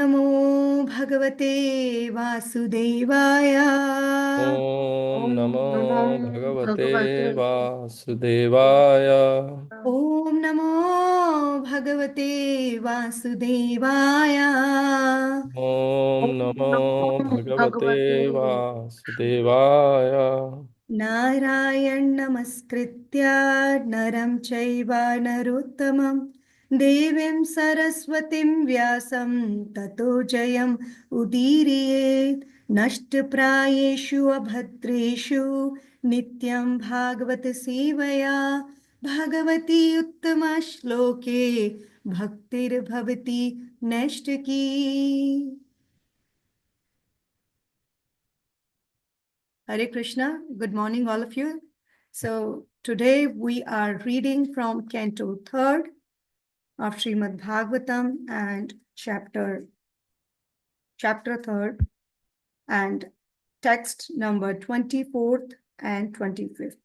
नमो भगवते वासुदेवाय। ओम ॐ नमो नमो भगवते भगवते वासुदेवाय। ओम नमो भगवते वासुदेवाय। ओम ॐ नमो नमो भगवते भगवते वासुदेवाय। नारायण नमस्कृत्य नरं चैव नरोत्तमं देवीं सरस्वतीं व्यासं ततो जयम् उदीरयेत्। नष्टप्रायेषु अभद्रेषु नित्यं भागवत सेवया भगवती उत्तमा श्लोके भक्तिर्भवति नैष्टिकी। Hare Krishna. Good morning, all of you. So today we are reading from Canto 3rd of Srimad Bhagavatam and chapter 3rd and text number 24th and 25th.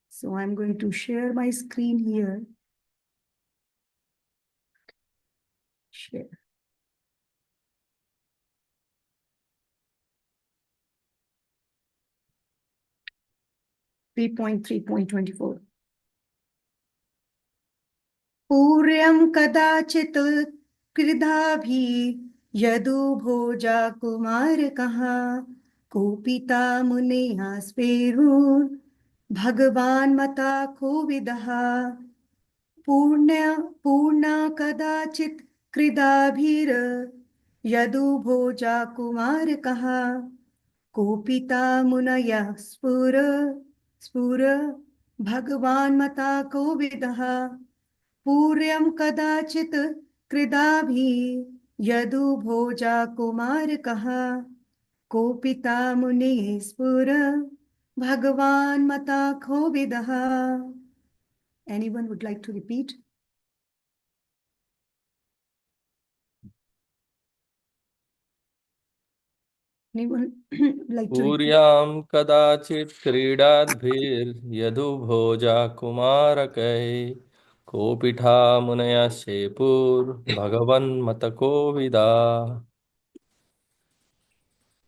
So I'm going to share my screen here. Share. .3.24. पूर्यं कदाचित् कृधाभि यदु भोजा कुमारकः कोपिता मुनेः स्फेरुर् भगवान् मता कोविदः। पूर्णा कदाचित् कृदाभिर यदु भोजा कुमारकः कोपिता मुनयः स्फुर भगवान् मता कोविदः। पूर्यं कदाचित् कृदाभि यदु भोजा कुमारकः कोपिता मुनिः स्फुर भगवान् मता कोविदः। Anyone would like to repeat? Anyone like to repeat? पूर्यां कदाचित् क्रीडाद्भिर्यदुभोजा कुमारकैः कोपिठा मुनयः शेपुर्भगवन्मतकोविदा।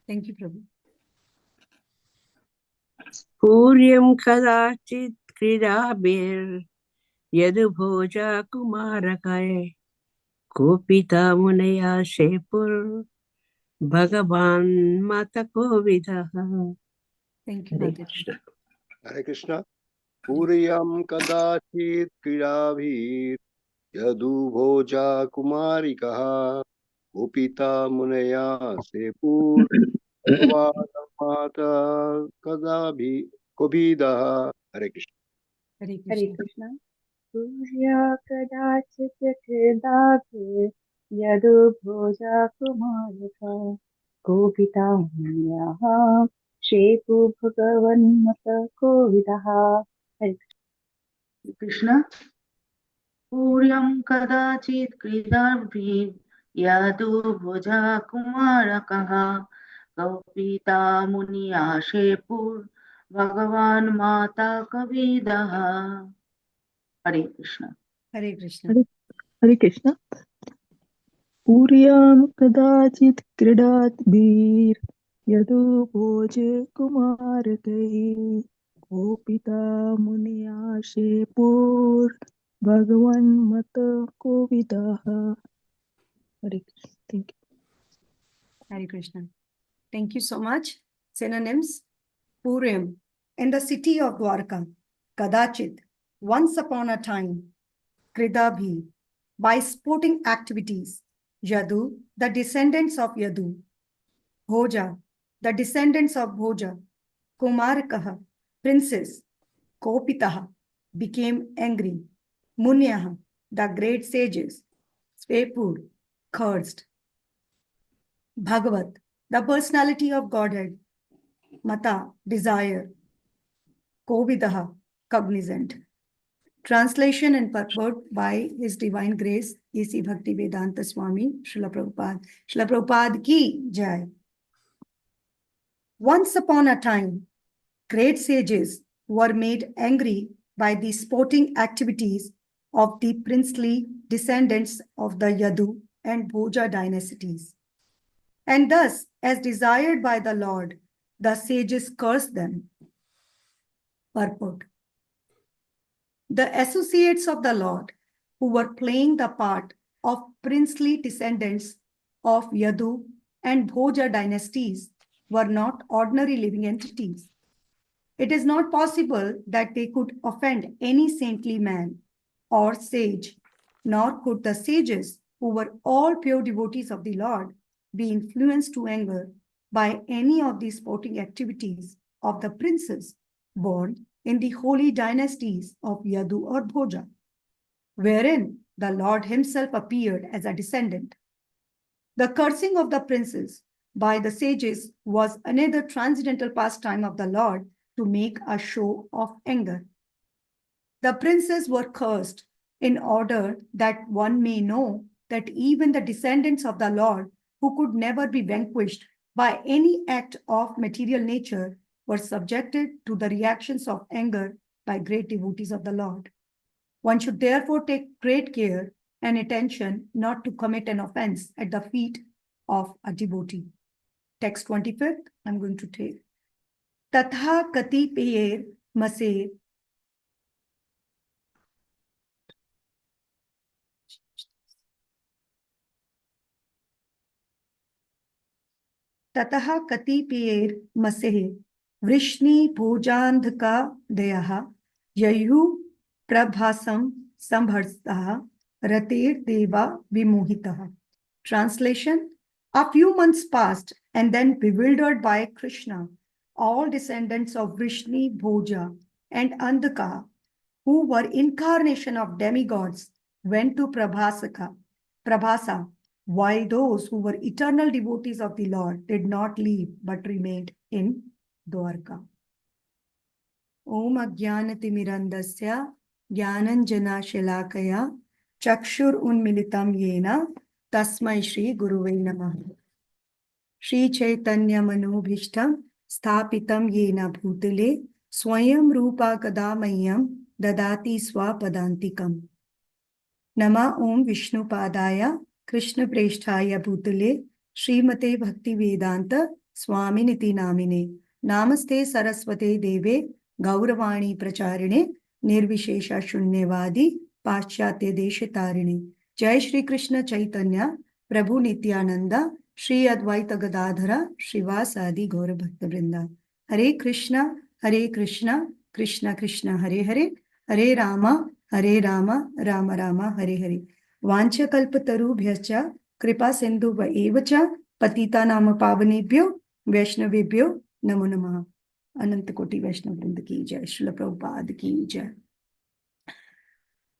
Thank you, Prabhu. पूर्यं कदाचित् क्रीडाभिर्यदुभोजा कुमारकैः कोपिता मुनया शेपुर्भगवान् मतकोविदः। Thank you, Hare Mataji. Krishna. हरे कृष्ण। पूर्यं कदाचित् क्रीडाभिर्यदुभोजा कुमारिकः कुपिता मुनया सेपुर्भगवान्माता कदाभि कुपिदः। हरे कृष्ण। Hare हरे Krishna. कृष्ण। सूर्या कदाचित् क्रीडाभिर् यदुभोजा कुमारका कोपिता मुनयः शेपु भगवन्मत कोविदः। हरे कृष्ण। पूर्यं कदाचित् क्रीडाभिः यदुभुजा कुमारकः कौपीता मुनियाशेपुर्भगवान् माता कविदः। हरे कृष्ण। Hare Krishna. हरे कृष्ण। पूर्यां कदाचित् क्रीडाद्भिर्यदुभोजे कुमारकैः कोपिता मुनियाशेपुर्भगवन्मत कोविदः। हरे Krishna. Thank you. Hare Krishna. Thank you so much. Synonyms. Purim, in the city of Dwarka. Kadachit, once upon a time. Kridabhi, by sporting activities. Yadu, the descendants of Yadu. Bhoja, the descendants of Bhoja. Kumarakaha, princes. Kopitaha, became angry. Munyaha, the great sages. Svepur, cursed. Bhagavat, the personality of Godhead. Mata, desire. Kovidaha, cognizant. Translation and purport by His Divine Grace, A.C. Bhaktivedanta Swami, Srila Prabhupada. Srila Prabhupada ki jai. Once upon a time, great sages were made angry by the sporting activities of the princely descendants of the Yadu and Bhoja dynasties. And thus, as desired by the Lord, the sages cursed them. Purport. The associates of the Lord, who were playing the part of princely descendants of Yadu and Bhoja dynasties, were not ordinary living entities. It is not possible that they could offend any saintly man or sage, nor could the sages, who were all pure devotees of the Lord, be influenced to anger by any of the sporting activities of the princes born in the holy dynasties of Yadu or Bhoja, wherein the Lord himself appeared as a descendant. The cursing of the princes by the sages was another transcendental pastime of the Lord to make a show of anger. The princes were cursed in order that one may know that even the descendants of the Lord, who could never be vanquished by any act of material nature, were subjected to the reactions of anger by great devotees of the Lord. One should therefore take great care and attention not to commit an offense at the feet of a devotee. Text 25th, I'm going to take. Tatha kati peyer mase ततः कतिपयैर् मसेः Vrishni भोजान्धका दयः ययुः प्रभासं संभर्तः रतेर्देवा विमोहितः. Translation: A few months passed, and then, bewildered by Krishna, all descendants of Vrishni, Bhoja, and Andhaka, who were incarnation of demigods, went to Prabhasa, while those who were eternal devotees of the Lord did not leave but remained in Dwarka. Om Ajnanatimirandasya Jnananjana Shalakaya Chakshur Unmilitam Yena Tasmai Shri Guruve Namaha. Shri Chaitanya Manobhishtam Sthapitam Yena Bhutale Swayam Rupa Kadamayam Dadati Swapadantikam. Nama Om Vishnu Padaya Krishna Preshthaya Bhutale Srimate Bhakti Vedanta Swami Niti Namine Namaste Saraswate Deve Gauravani Pracharine Nirvishesha Shunyavadi Paschatya Deshatarine. Jai Shri Krishna Chaitanya Prabhu Nityananda Shri Advaita Gadadhara Srivasadi Gaura Bhakta Vrinda. Hare Krishna, Krishna Krishna Hare Hare, Hare Rama, Rama Rama, Hare Hare. Vancha kalpatarubhyascha kripa sindhu evacha patita nama pavanebhyo vaishnavebhyo namo namaha. Ananta Koti Vaishnav Vrinda ki jai, Srila Prabhupada ki jai.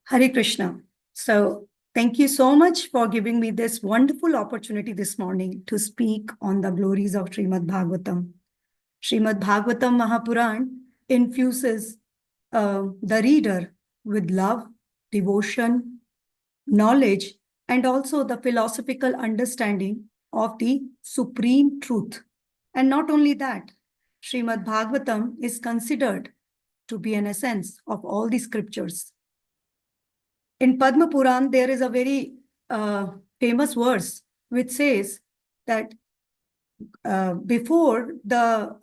Hare Krishna. So thank you so much for giving me this wonderful opportunity this morning to speak on the glories of Srimad Bhagavatam. Srimad Bhagavatam Mahapuran infuses the reader with love, devotion, knowledge, and also the philosophical understanding of the supreme truth. And not only that, Srimad Bhagavatam is considered to be an essence of all the scriptures. In Padma Puran, there is a very famous verse which says that before the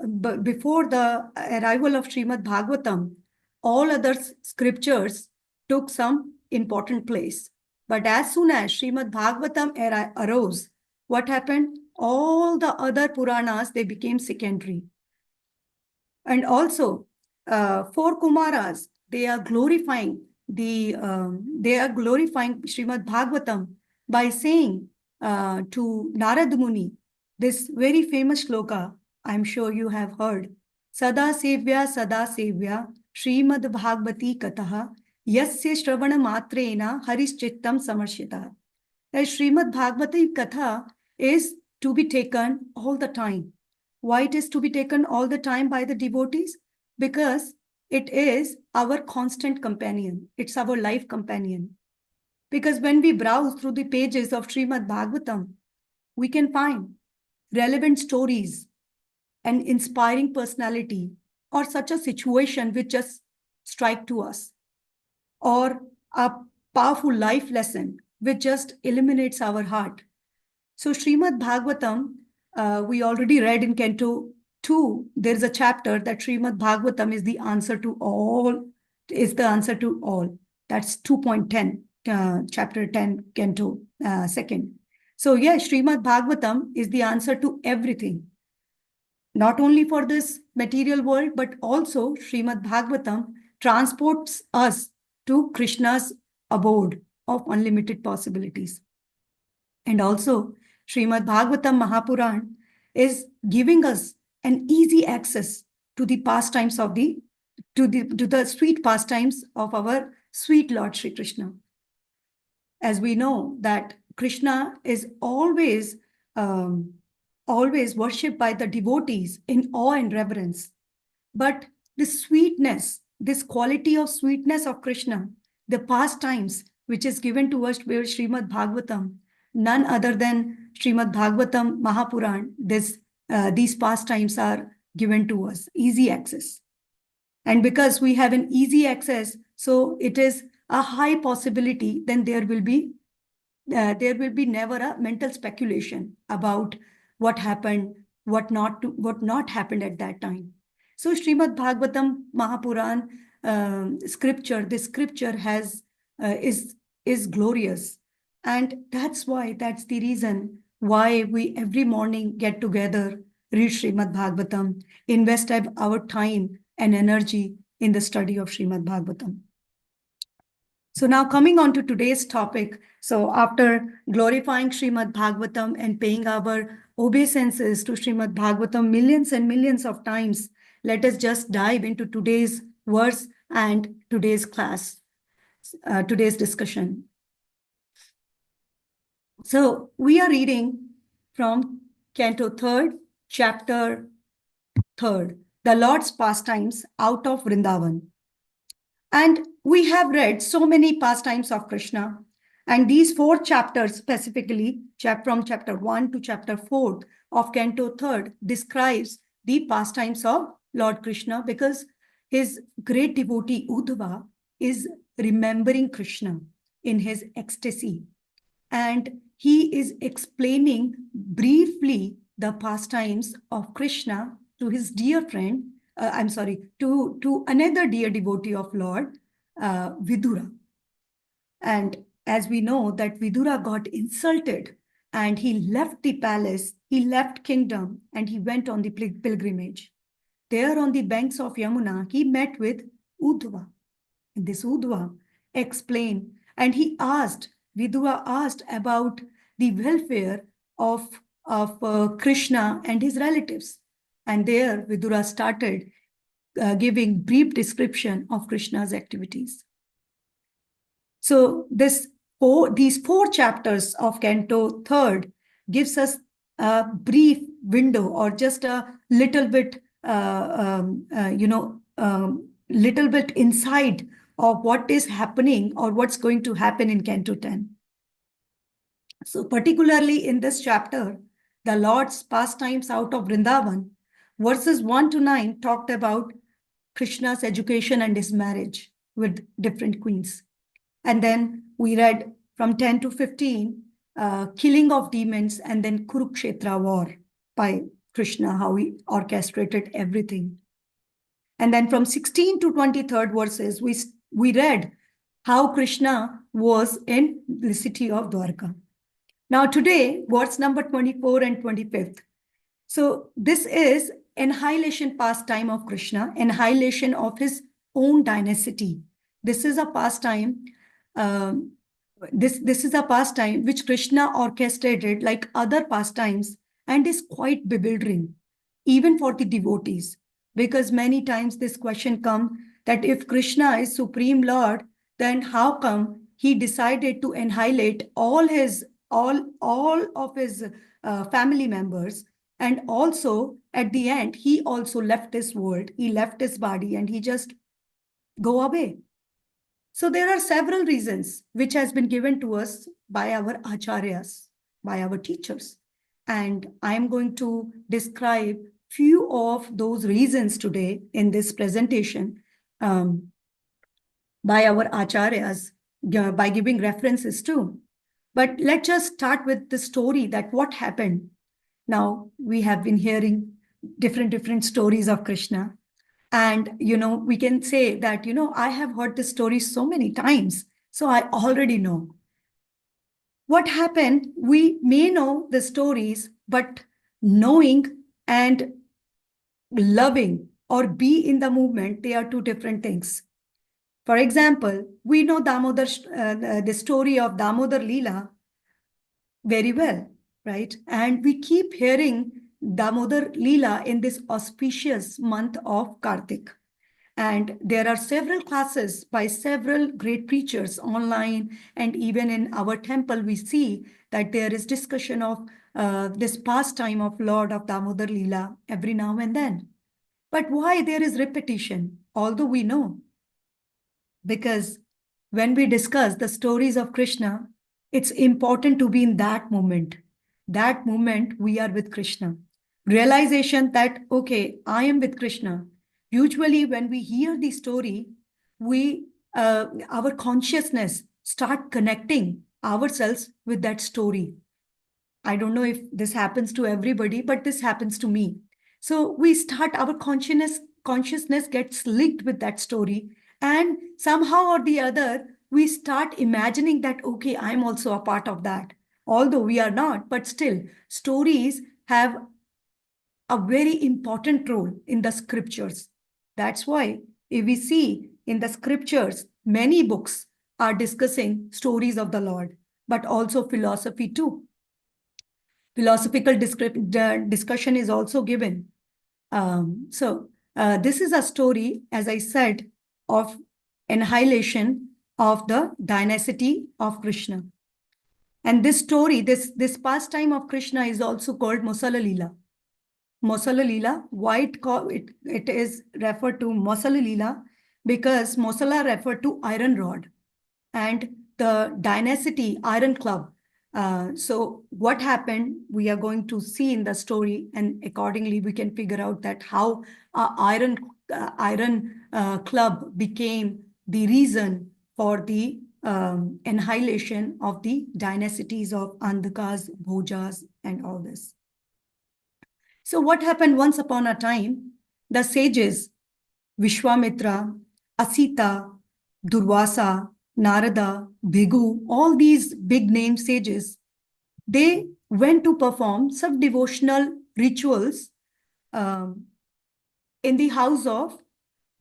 arrival of Srimad Bhagavatam, all other scriptures took some important place. But as soon as Srimad Bhagavatam arose, what happened? All the other Puranas, they became secondary. And also, for Kumaras, they are glorifying Srimad Bhagavatam by saying to Narad Muni, this very famous shloka, I'm sure you have heard. Sada sevya Srimad Bhagavati Kataha Yasya Shravana Matrena Harischittam Samarshita. The Srimad Bhagavati Katha is to be taken all the time. Why it is to be taken all the time by the devotees? Because it is our constant companion. It's our life companion. Because when we browse through the pages of Srimad Bhagavatam, we can find relevant stories, an inspiring personality, or such a situation which just strike to us, or a powerful life lesson which just illuminates our heart. So Srimad Bhagavatam, we already read in Canto 2, there's a chapter that Srimad Bhagavatam is the answer to all, That's 2.10, chapter 10, Canto 2nd. So yes, Srimad Bhagavatam is the answer to everything. Not only for this material world, but also Srimad Bhagavatam transports us to Krishna's abode of unlimited possibilities. And also, Srimad Bhagavatam Mahapuran is giving us an easy access to the pastimes of the sweet pastimes of our sweet Lord Shri Krishna. As we know that Krishna is always worshipped by the devotees in awe and reverence. But the sweetness, this quality of sweetness of Krishna, the pastimes which is given to us by Srimad Bhagavatam, none other than Srimad Bhagavatam Mahapuran, these pastimes are given to us, easy access. And because we have an easy access, so it is a high possibility, then there will be never a mental speculation about what happened, what not happened at that time. So Srimad Bhagavatam Mahapuran this scripture is glorious, and that's the reason why we every morning get together, read Srimad Bhagavatam, invest our time and energy in the study of Srimad Bhagavatam. So now coming on to today's topic. So after glorifying Srimad Bhagavatam and paying our obeisances to Srimad Bhagavatam millions and millions of times, let us just dive into today's verse and today's class, today's discussion. So we are reading from Canto 3rd, chapter 3rd, the Lord's pastimes out of Vrindavan. And we have read so many pastimes of Krishna. And these 4 chapters specifically, from chapter 1 to chapter 4 of Canto 3rd, describes the pastimes of Lord Krishna, because his great devotee Uddhava is remembering Krishna in his ecstasy. And he is explaining briefly the pastimes of Krishna to his dear friend, to another dear devotee of Lord, Vidura. And as we know that Vidura got insulted and he left the palace, he left kingdom, and he went on the pilgrimage. There on the banks of Yamuna, he met with Uddhava. And this Uddhava explained, and Vidura asked about the welfare of Krishna and his relatives. And there Vidura started giving brief description of Krishna's activities. So these 4 chapters of Canto 3rd gives us a brief window, or just a little bit, little bit insight of what is happening or what's going to happen in Canto 10. So particularly in this chapter, the Lord's pastimes out of Vrindavan, verses 1 to 9 talked about Krishna's education and his marriage with different queens. And then we read from 10 to 15, killing of demons, and then Kurukshetra war by Krishna, how he orchestrated everything. And then from 16 to 23rd verses, we read how Krishna was in the city of Dwarka. Now today, verse number 24 and 25th. So this is annihilation pastime of Krishna, annihilation of his own dynasty. This is a pastime. This is a pastime which Krishna orchestrated like other pastimes, and is quite bewildering, even for the devotees, because many times this question comes that if Krishna is Supreme Lord, then how come he decided to annihilate all of his family members, and also at the end he also left this world, he left his body, and he just go away. So there are several reasons which has been given to us by our acharyas, by our teachers. And I'm going to describe few of those reasons today in this presentation by our acharyas, by giving references to. But let's just start with the story that what happened. Now we have been hearing different stories of Krishna. And, we can say that, I have heard this story so many times. So I already know. What happened, we may know the stories, but knowing and loving or be in the movement, they are two different things. For example, we know the story of Damodar Leela very well, right? And we keep hearing Damodar Leela in this auspicious month of Kartik. And there are several classes by several great preachers online, and even in our temple, we see that there is discussion of this pastime of Lord of Damodar Leela every now and then. But why there is repetition? Although we know, because when we discuss the stories of Krishna, it's important to be in that moment. That moment we are with Krishna. Realization that, okay, I am with Krishna. Usually when we hear the story, our consciousness start connecting ourselves with that story. I don't know if this happens to everybody, but this happens to me. So we start, our consciousness gets linked with that story. And somehow or the other, we start imagining that, okay, I'm also a part of that. Although we are not, but still, stories have a very important role in the scriptures. That's why if we see in the scriptures, many books are discussing stories of the Lord, but also philosophy too. Philosophical discussion is also given. This is a story, as I said, of annihilation of the dynasty of Krishna. And this story, this pastime of Krishna is also called Mosala Leela. Mosala Leela, why it is referred to Mosala Leela? Because Mosala referred to iron rod and the dynasty iron club. So what happened, we are going to see in the story, and accordingly we can figure out that how iron club became the reason for the annihilation of the dynasties of Andhakas, Bhojas, and all this. So what happened once upon a time, the sages, Vishwamitra, Asita, Durvasa, Narada, Bhigu, all these big name sages, they went to perform some devotional rituals in the house of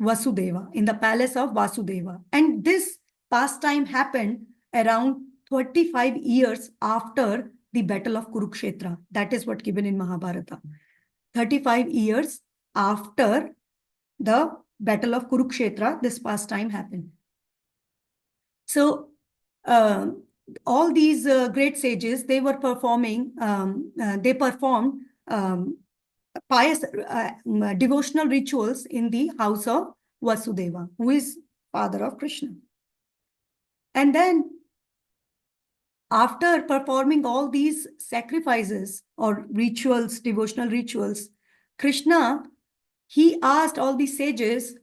Vasudeva, in the palace of Vasudeva. And this pastime happened around 35 years after the battle of Kurukshetra. That is what given in Mahabharata. 35 years after the battle of Kurukshetra, this pastime happened. So all these great sages, they were performing, they performed pious devotional rituals in the house of Vasudeva, who is father of Krishna. And then after performing all these sacrifices or rituals, devotional rituals, Krishna, he asked all these sages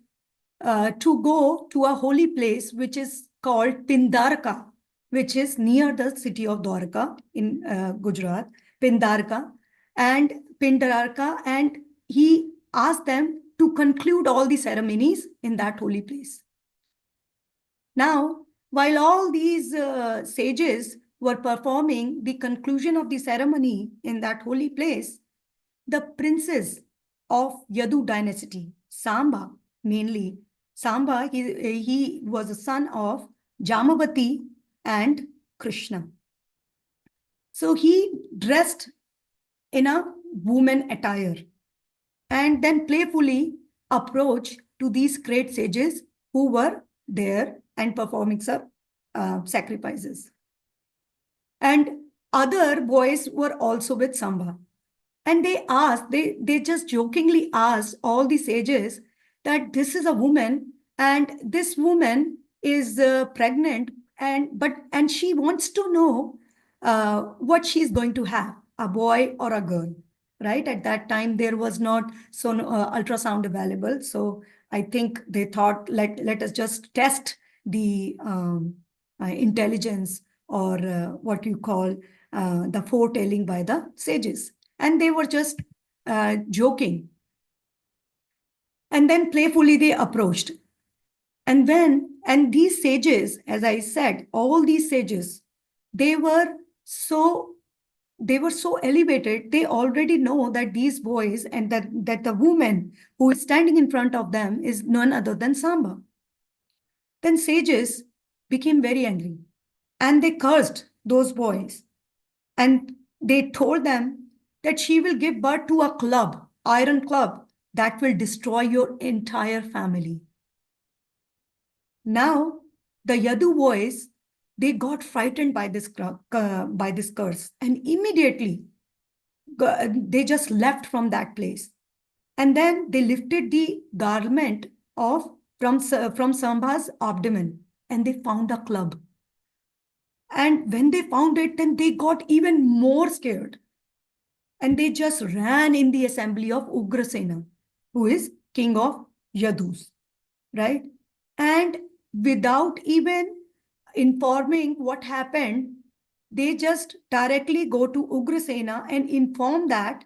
to go to a holy place, which is called Pindarka, which is near the city of Dwarka in Gujarat, Pindarka. And he asked them to conclude all the ceremonies in that holy place. Now, while all these sages were performing the conclusion of the ceremony in that holy place, the princes of Yadu dynasty, Samba mainly, Samba, he was a son of Jamavati and Krishna. So he dressed in a woman attire and then playfully approached to these great sages who were there and performing some sacrifices. And other boys were also with Samba. And they asked, they just jokingly asked all the sages that this is a woman and this woman is pregnant and she wants to know what she's going to have, a boy or a girl, right? At that time, there was not ultrasound available. So I think they thought, let us just test the intelligence or what you call the foretelling by the sages. And they were just joking. And then playfully they approached. And these sages, as I said, all these sages, they were so elevated. They already know that these boys and that the woman who is standing in front of them is none other than Samba. Then sages became very angry and they cursed those boys. And they told them that she will give birth to a club, iron club, that will destroy your entire family. Now, the Yadu boys, they got frightened by this curse, and immediately they just left from that place. And then they lifted the garment from Samba's abdomen, and they found a club. And when they found it, then they got even more scared. And they just ran in the assembly of Ugrasena, who is king of Yadus, right? And without even informing what happened, they just directly go to Ugrasena and inform that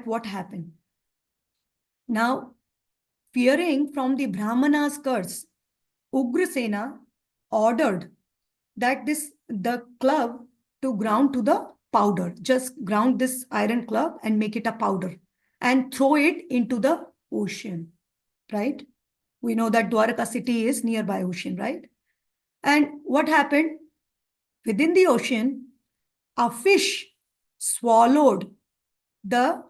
what happened. Now, fearing from the Brahmana's curse, Ugrasena ordered that the club to ground to the powder. Just ground this iron club and make it a powder and throw it into the ocean, right? We know that Dwarka city is nearby ocean, right? And what happened? Within the ocean, a fish swallowed the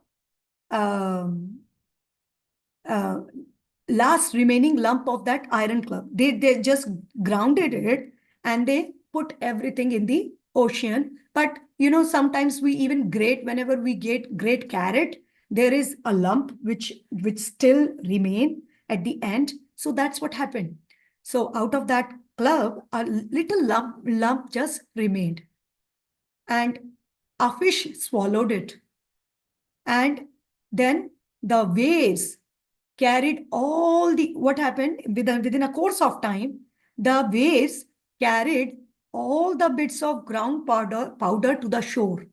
last remaining lump of that iron club. They just grounded it and they put everything in the ocean. But you know, sometimes we even grate, whenever we grate carrot, there is a lump which still remain at the end. So that's what happened. So out of that club, a little lump just remained. And a fish swallowed it. And then the waves carried all the, what happened within a course of time, the waves carried all the bits of ground powder to the shore.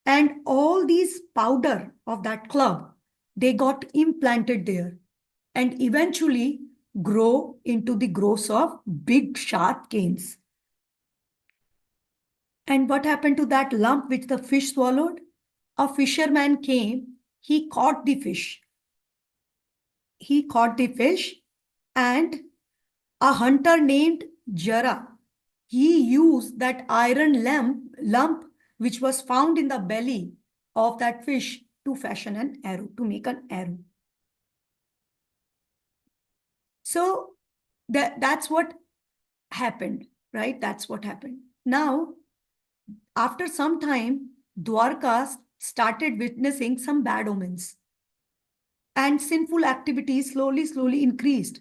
And all these powder of that club, they got implanted there and eventually grow into the growths of big sharp canes. And what happened to that lump which the fish swallowed? A fisherman came, he caught the fish. He caught the fish, and a hunter named Jara, he used that iron lump which was found in the belly of that fish to fashion an arrow, to make an arrow. So that's what happened, right? That's what happened. Now, after some time, Dwarka started witnessing some bad omens. And sinful activities slowly increased.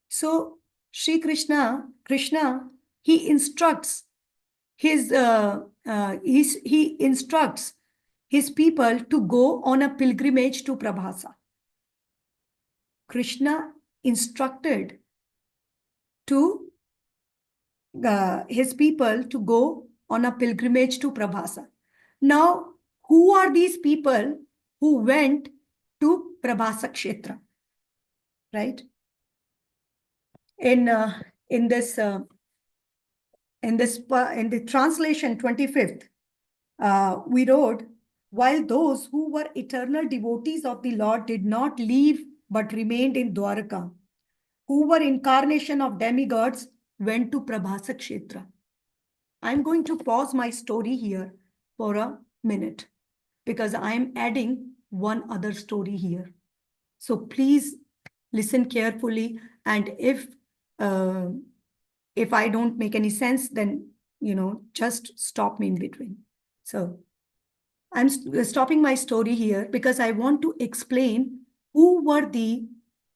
So Sri Krishna, he instructs he instructs his people to go on a pilgrimage to Prabhasa. Krishna instructed to his people to go on a pilgrimage to Prabhasa. Now, who are these people who went to Prabhasa Kshetra, right? In the translation 25th, we wrote, while those who were eternal devotees of the Lord did not leave but remained in Dwarka, who were incarnation of demigods went to Prabhasa Kshetra. I'm going to pause my story here for a minute because I'm adding one other story here. So please listen carefully, and if I don't make any sense, then just stop me in between. So I'm stopping my story here because I want to explain who were the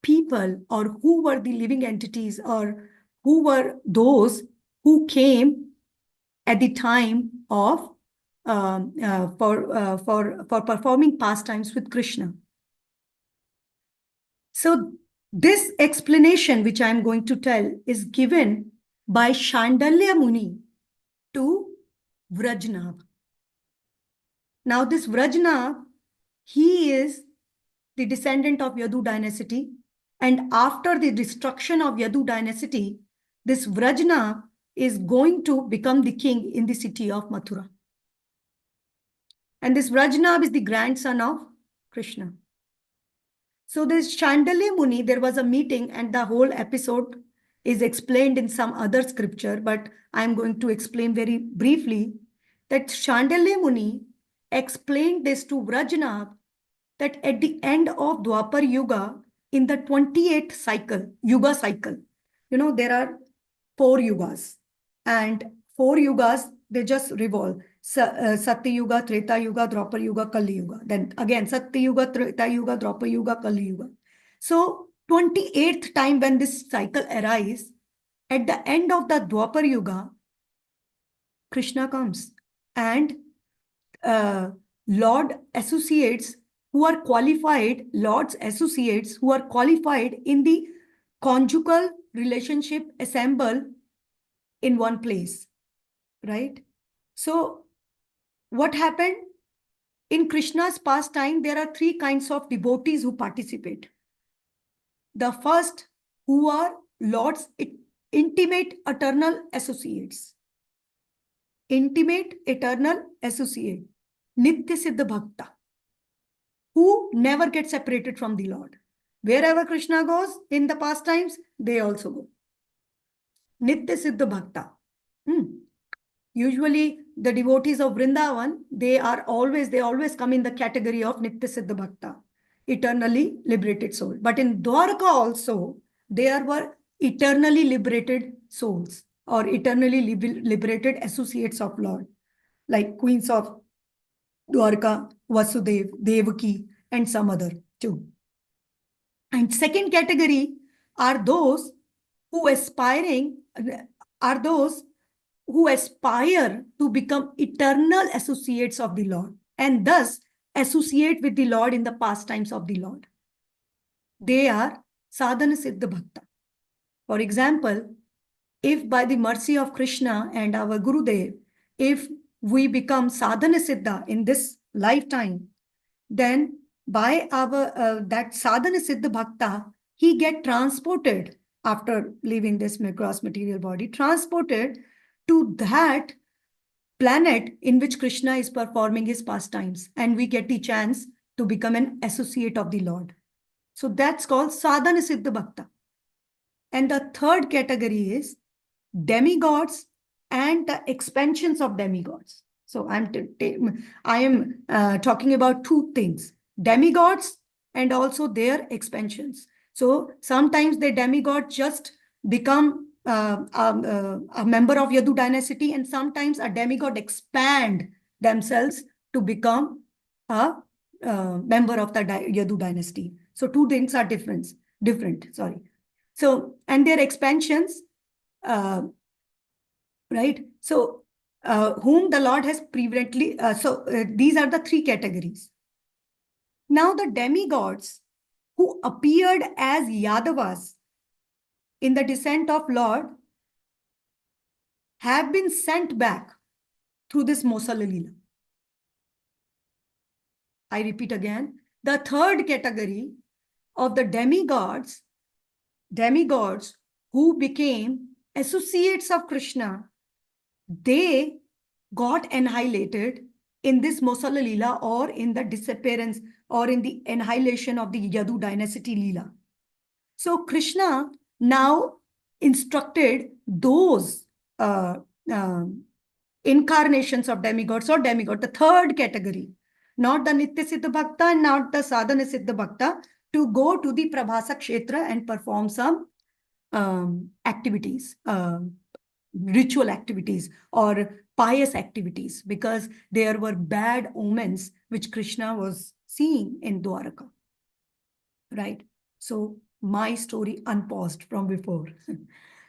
people or who were the living entities or who were those who came at the time of for performing pastimes with Krishna. So this explanation, which I'm going to tell, is given by Shandalya Muni to Vrajnav. Now this Vrajnav, he is the descendant of Yadu dynasty. And after the destruction of Yadu dynasty, this Vrajnav is going to become the king in the city of Mathura. And this Vrajnav is the grandson of Krishna. So this Chandalya Muni, there was a meeting and the whole episode is explained in some other scripture, but I'm going to explain very briefly that Chandalya Muni explained this to Vrajnav that at the end of Dwapar Yuga, in the 28th cycle, Yuga cycle, there are 4 Yugas, and 4 Yugas, they just revolve. Satya Yuga, Treta Yuga, Dwapar Yuga, Kali Yuga. Then again, Satya Yuga, Treta Yuga, Dwapar Yuga, Kali Yuga. So 28th time when this cycle arises, at the end of the Dwapar Yuga, Krishna comes and Lord associates who are qualified, Lord's associates who are qualified in the conjugal relationship assemble in one place, right? So what happened? In Krishna's pastime, there are 3 kinds of devotees who participate. The first, who are Lord's intimate eternal associates. Intimate eternal associate. Nitya Siddha Bhakta, who never get separated from the Lord. Wherever Krishna goes in the pastimes, they also go. Nitya Siddha Bhakta. Usually the devotees of Vrindavan, they always come in the category of Nitya Siddha Bhakta, eternally liberated soul. But in Dwarka also, there were eternally liberated souls or eternally liberated associates of Lord, like queens of Dwarka, Vasudev, Devaki, and some other too. And second category are those who aspire to become eternal associates of the Lord and thus associate with the Lord in the pastimes of the Lord. They are sadhana siddha bhakta. For example, if by the mercy of Krishna and our Gurudev, if we become sadhana siddha in this lifetime, then by our that sadhana siddha bhakta, he get transported after leaving this gross material body, transported to that planet in which Krishna is performing his pastimes, and we get the chance to become an associate of the Lord. So that's called sadhana siddha bhakta. And the third category is demigods and the expansions of demigods. So I am talking about 2 things: demigods and also their expansions. So sometimes the demigod just become a member of Yadu dynasty, and sometimes a demigod expand themselves to become a member of the Yadu dynasty. So 2 things are different. Sorry. So, and their expansions, right? So, whom the Lord has previously, these are the 3 categories. Now, the demigods who appeared as Yadavas in the descent of Lord have been sent back through this Mosala Leela. I repeat again, the third category of the demigods who became associates of Krishna, they got annihilated in this Mosala Leela, or in the disappearance or in the annihilation of the Yadu dynasty Leela. So Krishna now instructed those incarnations of demigods or demigod, the third category, not the Nitya Siddha Bhakta and not the Sadhana Siddha Bhakta, to go to the Prabhasa Kshetra and perform some activities, ritual activities or pious activities, because there were bad omens which Krishna was seeing in Dwaraka. Right? So my story unpaused from before.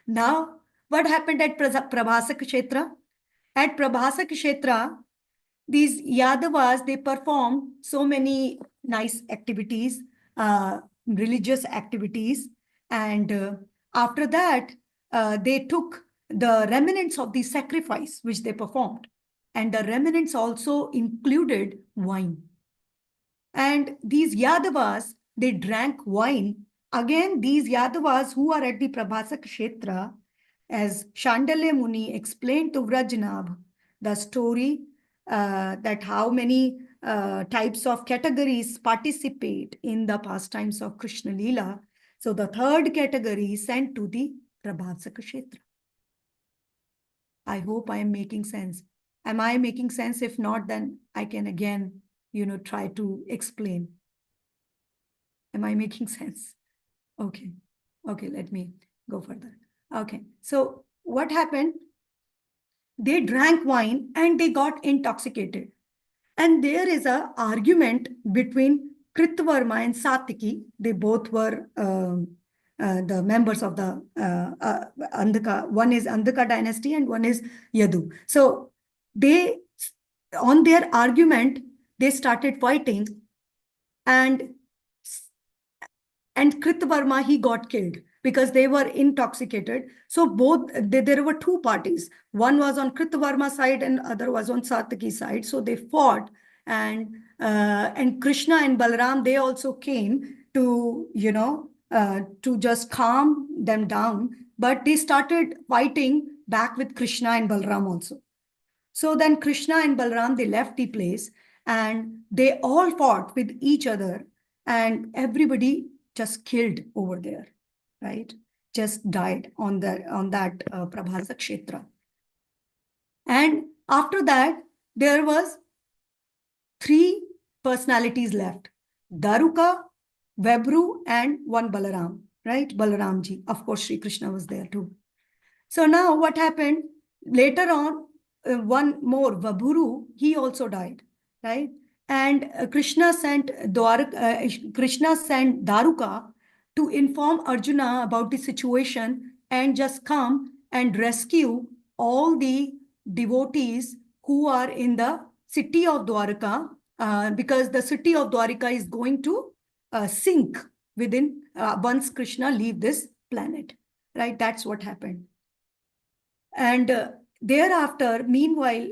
Now, what happened at Prabhasa Kshetra? At Prabhasa Kshetra, these Yadavas, they performed so many nice activities, religious activities. And after that, they took the remnants of the sacrifice which they performed. And the remnants also included wine. And these Yadavas, they drank wine. Again, these Yadavas who are at the Prabhasa Kshetra, as Shandalya Muni explained to Vrajnabh, the story that how many types of categories participate in the pastimes of Krishna Leela. So the third category is sent to the Prabhasa Kshetra. I hope I am making sense. Am I making sense? If not, then I can again, try to explain. Am I making sense? Okay. Okay, let me go further. Okay. So what happened? They drank wine and they got intoxicated. And there is an argument between Kritvarma and Satiki. They both were the members of the Andhaka. One is Andhaka dynasty and one is Yadu. So they, on their argument, they started fighting, and Kritvarma, he got killed because they were intoxicated. So both, there were two parties. One was on Kritvarma side and other was on Sataki side. So they fought, and Krishna and Balaram, they also came to, to just calm them down. But they started fighting back with Krishna and Balaram also. So then Krishna and Balaram, they left the place and they all fought with each other, and everybody just killed over there, right? Just died on that Prabhasa Kshetra. And after that, there was 3 personalities left: Daruka, Vebru, and one Balaram, right? Balaramji. Of course, Sri Krishna was there too. So now what happened? Later on, one more, Vabhuru, he also died, right? And Krishna sent Daruka to inform Arjuna about the situation and just come and rescue all the devotees who are in the city of Dwarka, because the city of Dwarka is going to sink within once Krishna leave this planet, right? That's what happened. And thereafter, meanwhile,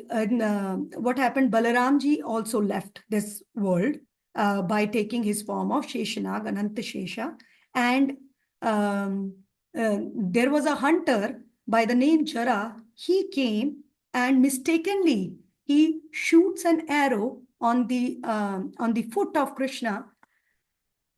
what happened? Balaramji also left this world by taking his form of Sheshanag, Ananta Shesha. And there was a hunter by the name Jara. He came and mistakenly he shoots an arrow on the foot of Krishna.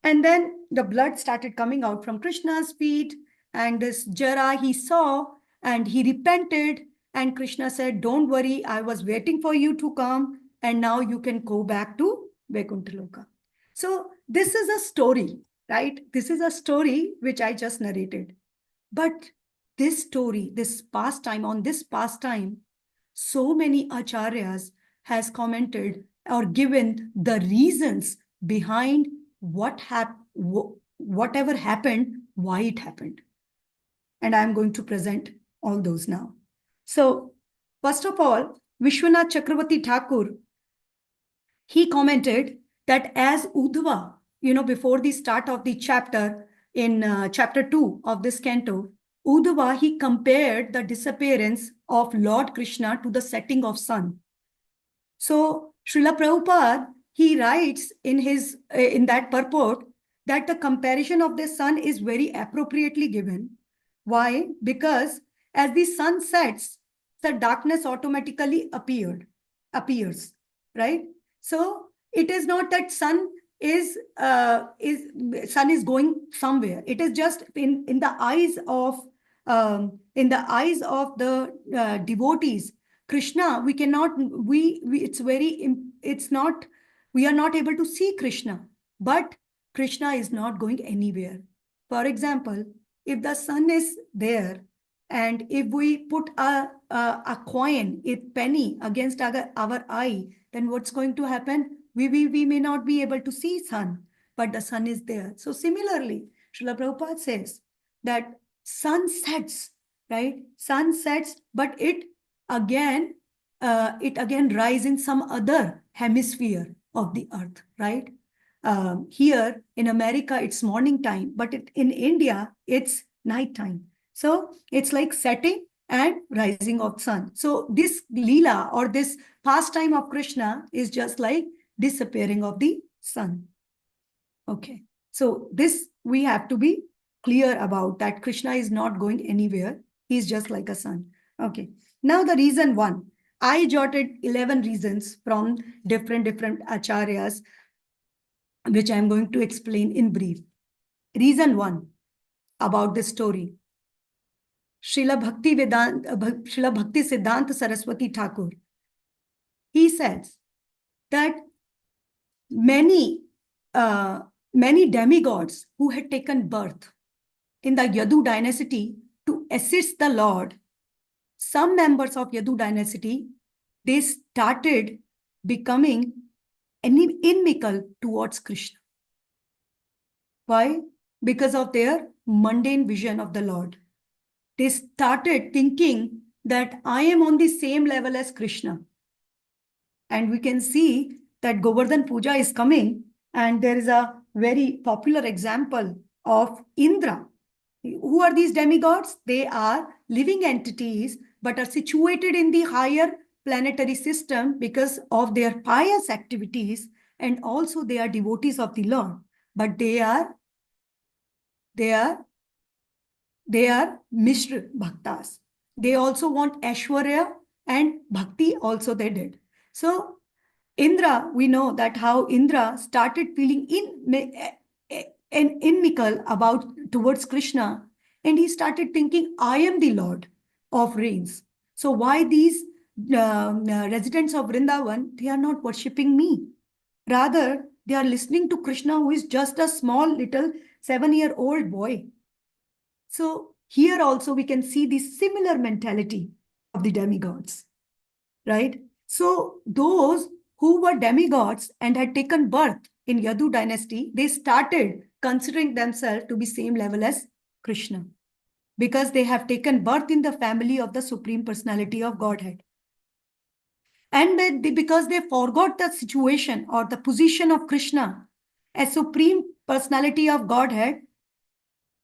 And then the blood started coming out from Krishna's feet. And this Jara, he saw and he repented. And Krishna said, don't worry, I was waiting for you to come. And now you can go back to Vaikuntha. So this is a story, right? This is a story which I just narrated. But this story, this pastime, on this pastime, so many acharyas has commented or given the reasons behind whatever happened, why it happened. And I'm going to present all those now. So first of all, Vishwanath Chakravarti Thakur, he commented that as Uddhava, before the start of the chapter, in chapter 2 of this canto, Uddhava, he compared the disappearance of Lord Krishna to the setting of sun. So Srila Prabhupada, he writes in that purport that the comparison of the sun is very appropriately given. Why? Because as the sun sets, the darkness automatically appears, right? So it is not that sun is going somewhere. It is just in the eyes of the devotees. Krishna, we are not able to see Krishna, but Krishna is not going anywhere. For example, if the sun is there, and if we put a coin, a penny against our eye, then what's going to happen? We may not be able to see sun, but the sun is there. So similarly, Srila Prabhupada says that sun sets, right? Sun sets, but it again rises in some other hemisphere of the earth, right? Here in America, it's morning time, but in India, it's night time. So it's like setting and rising of sun. So this Leela or this pastime of Krishna is just like disappearing of the sun. Okay. So this we have to be clear about, that Krishna is not going anywhere. He's just like a sun. Okay. Now the reason one. I jotted 11 reasons from different acharyas, which I'm going to explain in brief. Reason one about this story. Srila Bhakti Siddhanta Saraswati Thakur, he says that many demigods who had taken birth in the Yadu dynasty to assist the Lord, some members of Yadu dynasty, they started becoming inimical towards Krishna. Why? Because of their mundane vision of the Lord. They started thinking that I am on the same level as Krishna. And we can see that Govardhan Puja is coming, and there is a very popular example of Indra. Who are these demigods? They are living entities, but are situated in the higher planetary system because of their pious activities, and also they are devotees of the Lord. But they are Mishra Bhaktas. They also want Aishwarya and Bhakti also they did. So Indra, we know that how Indra started feeling inimical about towards Krishna, and he started thinking, I am the Lord of rains. So why these residents of Vrindavan, they are not worshipping me? Rather, they are listening to Krishna, who is just a small little 7-year-old boy. So here also we can see the similar mentality of the demigods, right? So those who were demigods and had taken birth in Yadu dynasty, they started considering themselves to be same level as Krishna, because they have taken birth in the family of the Supreme Personality of Godhead. And because they forgot the situation or the position of Krishna as Supreme Personality of Godhead,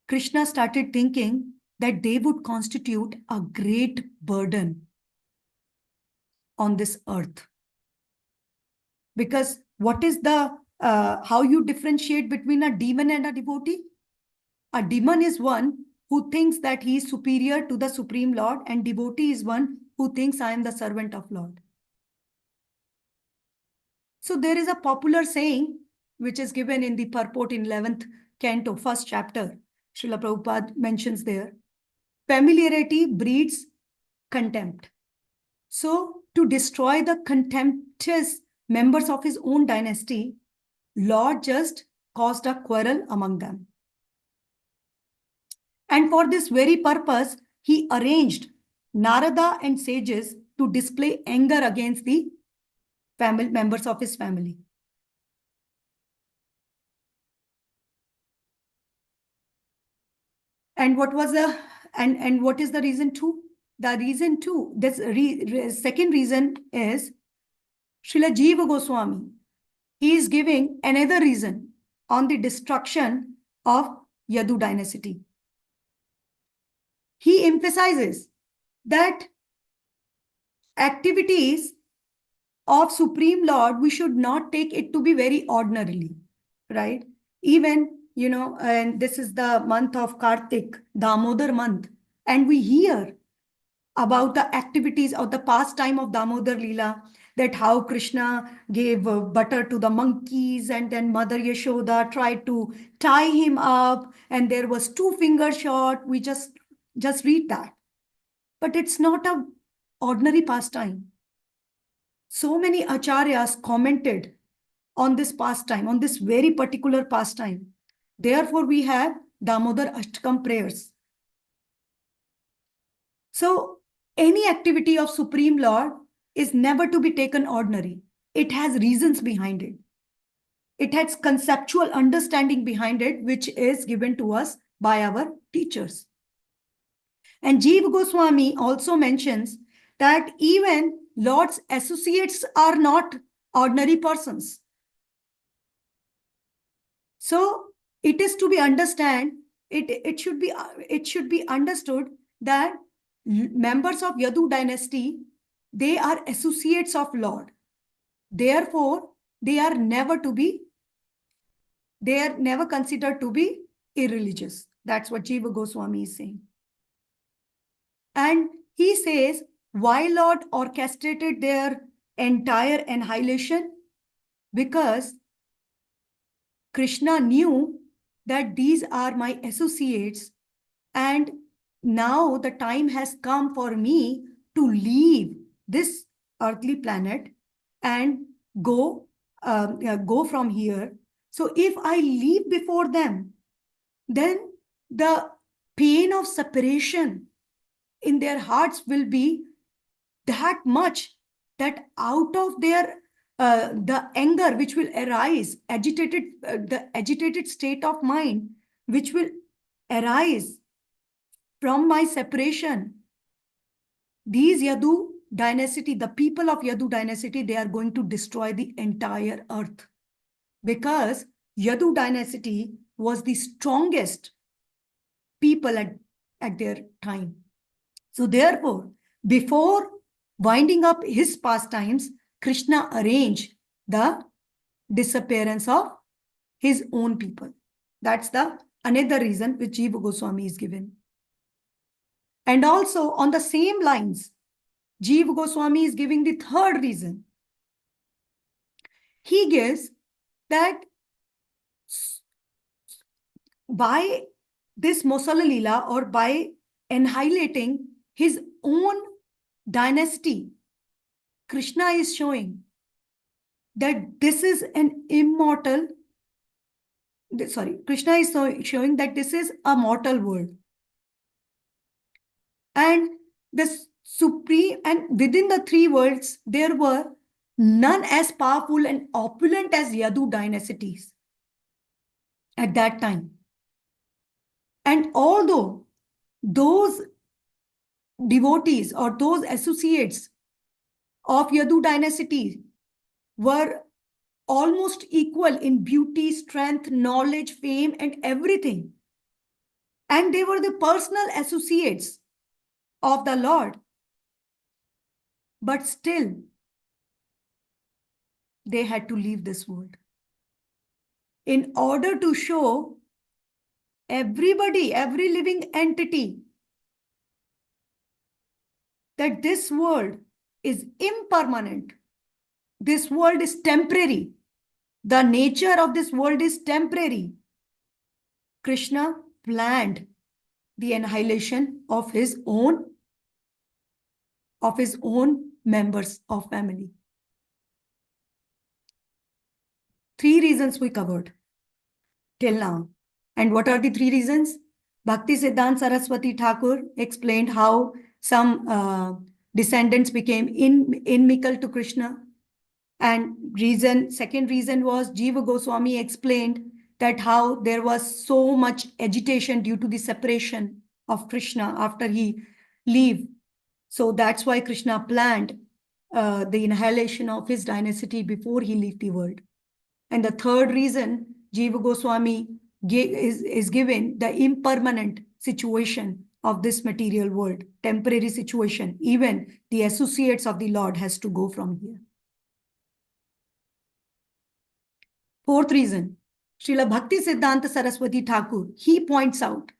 Krishna started thinking that they would constitute a great burden on this earth. Because what is the, how you differentiate between a demon and a devotee? A demon is one who thinks that he is superior to the Supreme Lord, and devotee is one who thinks I am the servant of Lord. So there is a popular saying which is given in the purport in 11th canto, 1st chapter. Srila Prabhupada mentions there, familiarity breeds contempt. So to destroy the contemptuous members of his own dynasty, Lord just caused a quarrel among them. And for this very purpose, he arranged Narada and sages to display anger against the members of his family. And what was the and what is the reason two? The reason two, this second reason is Srila Jiva Goswami. He is giving another reason on the destruction of Yadu dynasty. He emphasizes that activities of Supreme Lord, we should not take it to be very ordinarily, right? Even, you know, and this is the month of Kartik, Damodar month, and we hear about the activities of the pastime of Damodar Leela, that how Krishna gave butter to the monkeys, and then Mother Yashoda tried to tie him up, and there was 2-finger shot. We just read that. But it's not a ordinary pastime. So many acharyas commented on this pastime, on this very particular pastime. Therefore, we have Damodar Ashtakam prayers. So any activity of Supreme Lord is never to be taken ordinary. It has reasons behind it. It has conceptual understanding behind it, which is given to us by our teachers. And Jiva Goswami also mentions that even Lord's associates are not ordinary persons. So it is to be understood, it should be understood that members of Yadu dynasty, they are associates of Lord. Therefore, they are never considered to be irreligious. That's what Jiva Goswami is saying. And he says, why Lord orchestrated their entire annihilation? Because Krishna knew that these are my associates, and now the time has come for me to leave this earthly planet and go from here. So if I leave before them, then the pain of separation in their hearts will be that much that out of their the anger which will arise, the agitated state of mind which will arise from my separation, these Yadu dynasty, the people of Yadu dynasty, they are going to destroy the entire earth, because Yadu dynasty was the strongest people at their time. So therefore, before winding up his pastimes, Krishna arranged the disappearance of his own people. That's the another reason which Jiva Goswami is given. And also on the same lines, Jiva Goswami is giving the third reason. He gives that by this Mosala Leela, or by annihilating his own dynasty, Krishna is showing that this is an immortal, Krishna is showing that this is a mortal world. And the supreme, and within the three worlds, there were none as powerful and opulent as Yadu dynasties at that time. And although those devotees or those associates of Yadu dynasty were almost equal in beauty, strength, knowledge, fame, and everything, and they were the personal associates of the Lord, but still they had to leave this world in order to show everybody, every living entity, that this world is impermanent. This world is temporary. The nature of this world is temporary. Krishna planned the annihilation of his own members of family. Three reasons we covered till now. And what are the three reasons? Bhakti Siddhanta Saraswati Thakur explained how some descendants became inimical to Krishna. And second reason was Jiva Goswami explained that how there was so much agitation due to the separation of Krishna after he leave. So that's why Krishna planned the annihilation of his dynasty before he left the world. And the third reason Jiva Goswami is given the impermanent situation of this material world, temporary situation. Even the associates of the Lord has to go from here. Fourth reason, Srila Bhakti Siddhanta Saraswati Thakur, he points out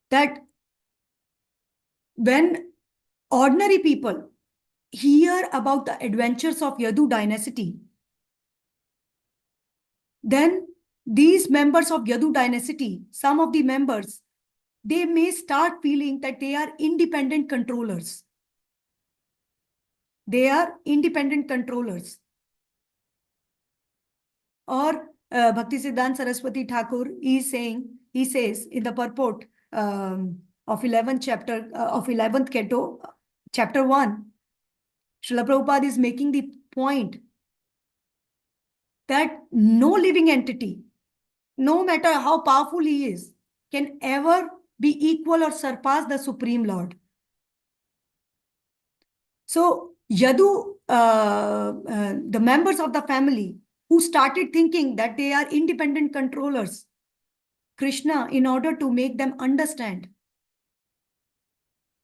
that when ordinary people hear about the adventures of Yadu dynasty, then these members of Yadu dynasty, some of the members, they may start feeling that they are independent controllers. They are independent controllers. Or Bhakti Siddhanta Saraswati Thakur is saying, he says in the purport of 11th chapter, of 11th canto, chapter 1, Srila Prabhupada is making the point that no living entity, no matter how powerful he is, can ever be equal or surpass the Supreme Lord. So Yadu, the members of the family who started thinking that they are independent controllers, Krishna, in order to make them understand,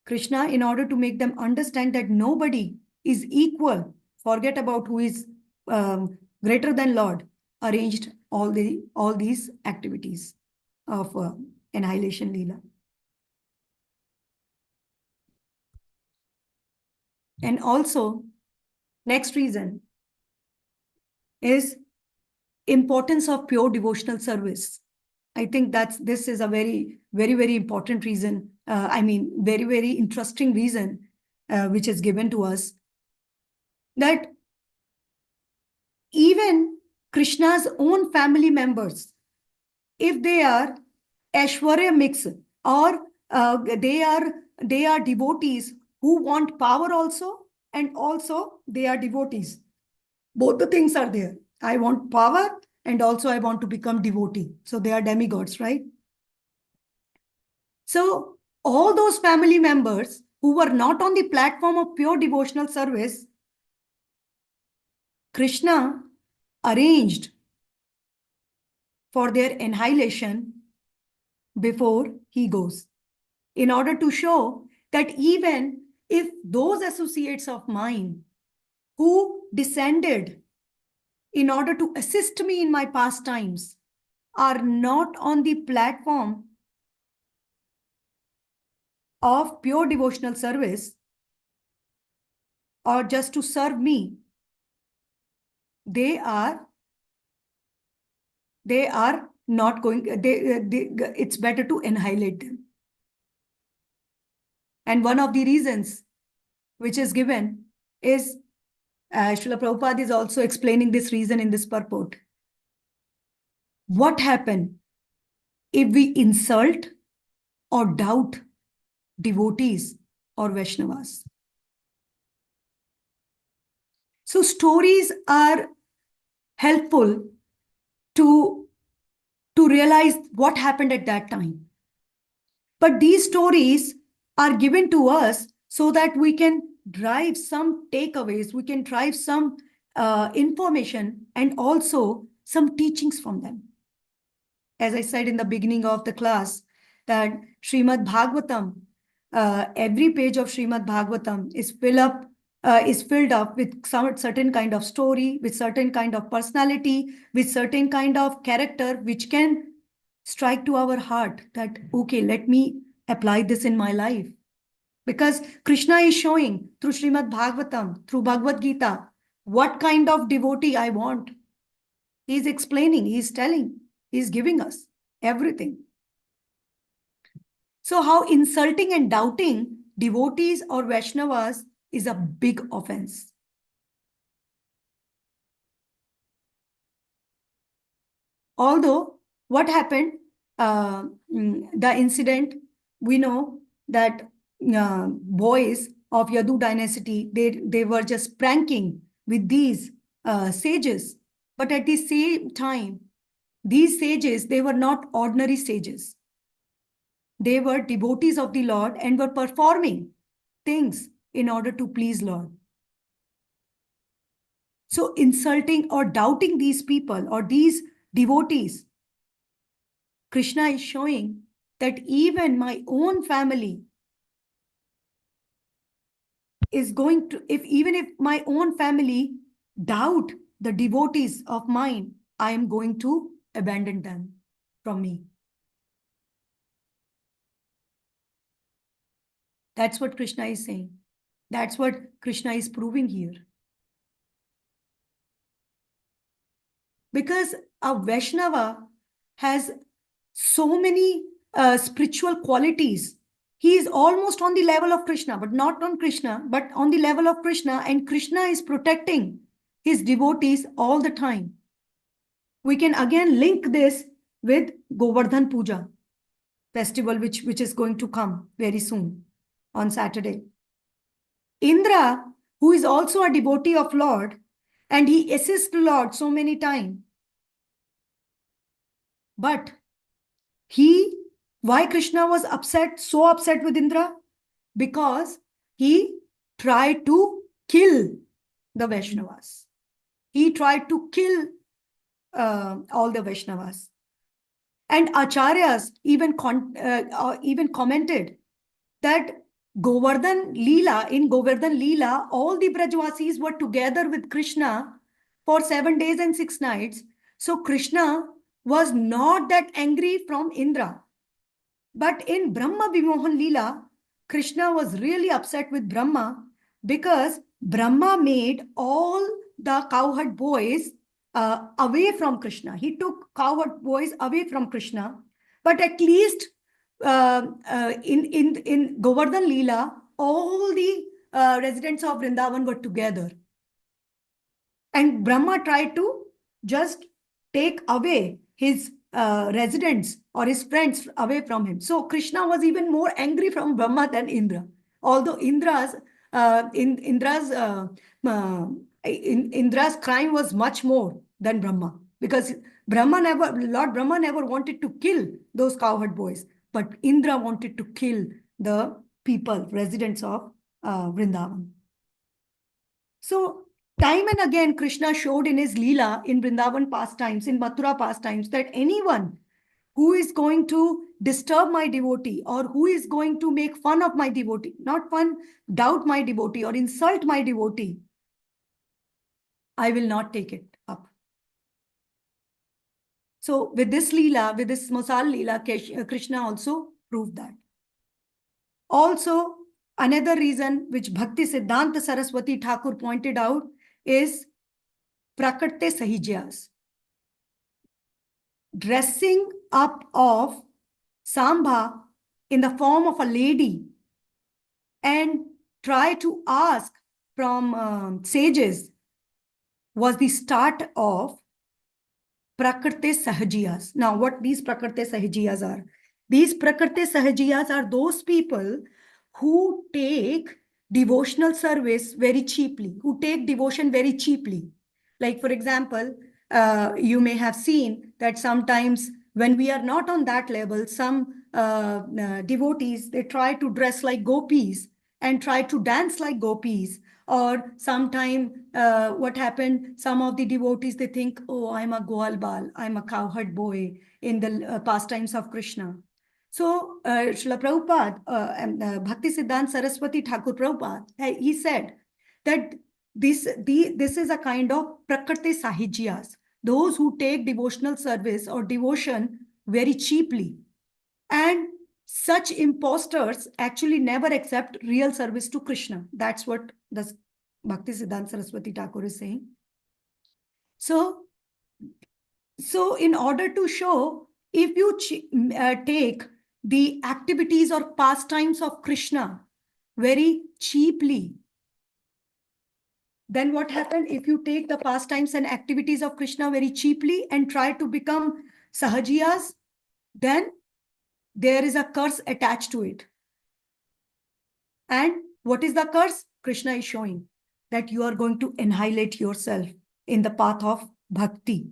Krishna, in order to make them understand that nobody is equal, forget about who is greater than Lord, arranged all these activities of annihilation Leela. And also, next reason is importance of pure devotional service. I think this is a very, very, very important reason. Very, very interesting reason which is given to us, that even Krishna's own family members, if they are Aishwarya mix, or they are devotees who want power also, and also they are devotees. Both the things are there. I want power and also I want to become devotee. So they are demigods, right? So all those family members who were not on the platform of pure devotional service, Krishna arranged for their annihilation before he goes, in order to show that even if those associates of mine who descended in order to assist me in my pastimes are not on the platform of pure devotional service or just to serve me, they are not going, it's better to annihilate them. And one of the reasons which is given is, Srila Prabhupada is also explaining this reason in this purport. What happens if we insult or doubt devotees or Vaishnavas? So stories are helpful to realize what happened at that time. But these stories are given to us so that we can drive some takeaways, we can drive some information and also some teachings from them. As I said in the beginning of the class, that Srimad Bhagavatam, every page of Srimad Bhagavatam is filled up with some certain kind of story, with certain kind of personality, with certain kind of character, which can strike to our heart that, okay, let me apply this in my life. Because Krishna is showing through Srimad Bhagavatam, through Bhagavad Gita, what kind of devotee I want. He's explaining, he's telling, he's giving us everything. So how insulting and doubting devotees or Vaishnavas is a big offense. Although, what happened, the incident, we know that boys of Yadu dynasty, they were just pranking with these sages. But at the same time, these sages, they were not ordinary sages. They were devotees of the Lord and were performing things in order to please Lord. So insulting or doubting these people or these devotees, Krishna is showing that even my own family is going to, even if my own family doubt the devotees of mine, I am going to abandon them from me. That's what Krishna is saying. That's what Krishna is proving here. Because a Vaishnava has so many spiritual qualities. He is almost on the level of Krishna, but not on Krishna, but on the level of Krishna. And Krishna is protecting his devotees all the time. We can again link this with Govardhan Puja festival, which is going to come very soon on Saturday. Indra, who is also a devotee of Lord, and he assists Lord so many times. But why Krishna was so upset with Indra? Because he tried to kill the Vaishnavas. He tried to kill all the Vaishnavas. And Acharyas even commented that Govardhan Leela, in Govardhan Leela, all the Brajvasis were together with Krishna for 7 days and 6 nights. So Krishna was not that angry from Indra. But in Brahma Vimohan Leela, Krishna was really upset with Brahma because Brahma made all the cowherd boys away from Krishna. He took cowherd boys away from Krishna. But at least in Govardhan Leela, all the residents of Vrindavan were together. And Brahma tried to just take away his residents or his friends away from him. So Krishna was even more angry from Brahma than Indra. Although Indra's crime was much more than Brahma, because Lord Brahma never wanted to kill those cowherd boys, but Indra wanted to kill the people, residents of Vrindavan. So time and again, Krishna showed in his Leela, in Vrindavan pastimes, in Mathura pastimes, that anyone who is going to disturb my devotee or who is going to make fun of my devotee, not fun, doubt my devotee or insult my devotee, I will not take it up. So with this Leela, with this Mosal Leela, Krishna also proved that. Also, another reason which Bhakti Siddhanta Saraswati Thakur pointed out is Prakarte Sahijyas. Dressing up of Sambha in the form of a lady and try to ask from sages was the start of Prakrite Sahajiyas. Now, what these Prakrite Sahajiyas are? These Prakrite Sahajiyas are those people who take devotional service very cheaply, who take devotion very cheaply. Like, for example, you may have seen that sometimes when we are not on that level, some devotees, they try to dress like gopis and try to dance like gopis. Or sometime what happened, some of the devotees, they think, oh, I'm a Goal Bal, I'm a cowherd boy in the pastimes of Krishna. So Srila Prabhupada, Bhakti Siddhanta Saraswati Thakur Prabhupada, he said that this is a kind of Prakriti Sahijyas, those who take devotional service or devotion very cheaply. And such imposters actually never accept real service to Krishna. That's what the Bhakti Siddhanta Saraswati Thakur is saying. So in order to show, if you take the activities or pastimes of Krishna very cheaply, then what happened? If you take the pastimes and activities of Krishna very cheaply and try to become Sahajiyas, then there is a curse attached to it. And what is the curse? Krishna is showing that you are going to annihilate yourself in the path of bhakti.